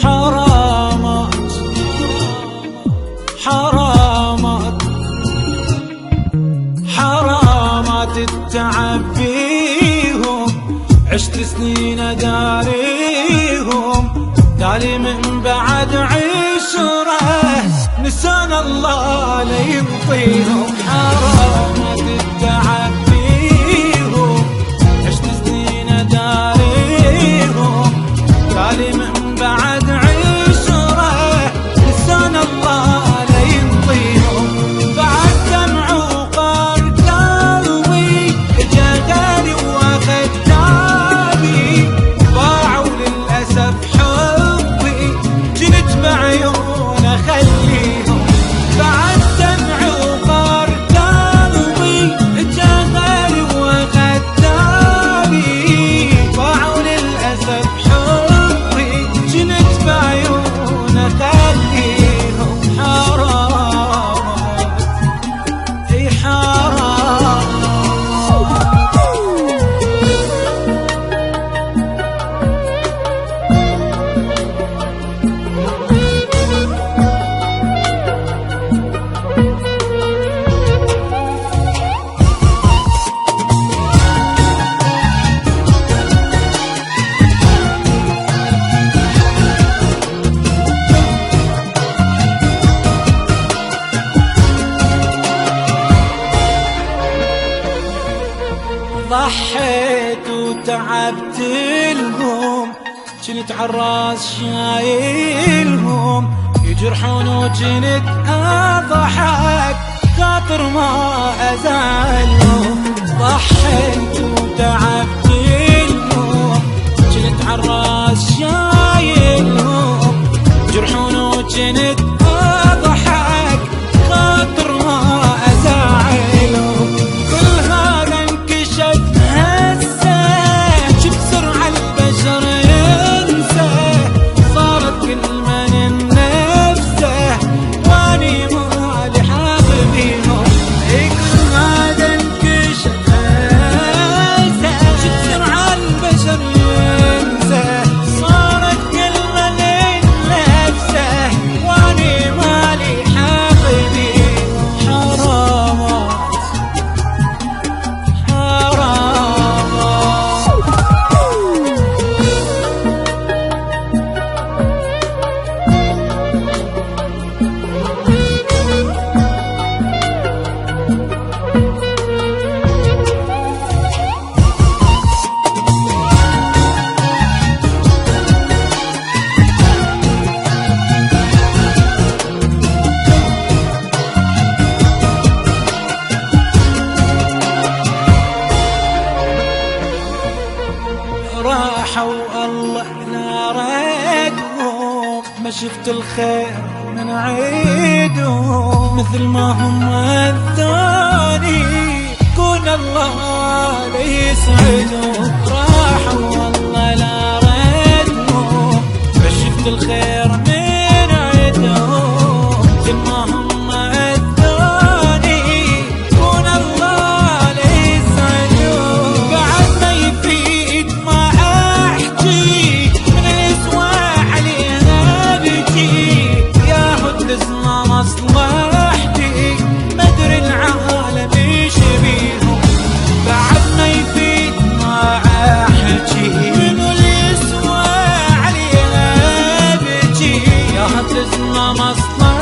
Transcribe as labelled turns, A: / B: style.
A: حرامات حرامات حرامات التعب فيهم، عشت سنين اداريهم، تالي من بعد عشره نسان الله لا ينطيهم. حرامات التعب فيهم، عشت سنين اداريهم، تالي من بعد عشره نسان الله لا ينطيهم. بعد دمع وقار قلبي اجا غالي واخد تابي، باعوا للاسف حبي جنت بعيون اخليهم. بعد دمع وقار قلبي اجا غالي واخد تابي، باعوا للاسف حبي جنت بعيون اخليهم. حرامات اي حرام. ضحيت وتعبت لهم، جنت عالراس شايلهم، يجرحون وجنت اضحك خاطر ما ازالهم. ضحيت وتعبت لهم، جنت عالراس شايلهم، يجرحون وجنت اضحك خاطر ما ازالهم. كل هذا انكشف هسه، شب سرعة البشر ينسى، صارت كل من نفسه واني مالي حاضنيهم. كل هذا انكشف هسه، شب سرعة البشر ينسى، صارت كل من نفسه واني مالي حاضنيهم. حرامات راحوا الله لا ردهم، ما شفت الخير من عيدهم، مثل ما هم الثاني كون الله لا يسعدهم. راحوا الله لا ردهم، ما شفت الخير من عيدهم، مثل ما هم الثاني كون الله لا يسعدهم. بعد ما يفيد ما احكي من الاسوا عليها بكي، يا هد اسمع مصلحتي ما ادري العالم ايش بيهم. بعد ما يفيد ما احكي من الاسوا عليها بكي، يا هد اسمع مصلحتي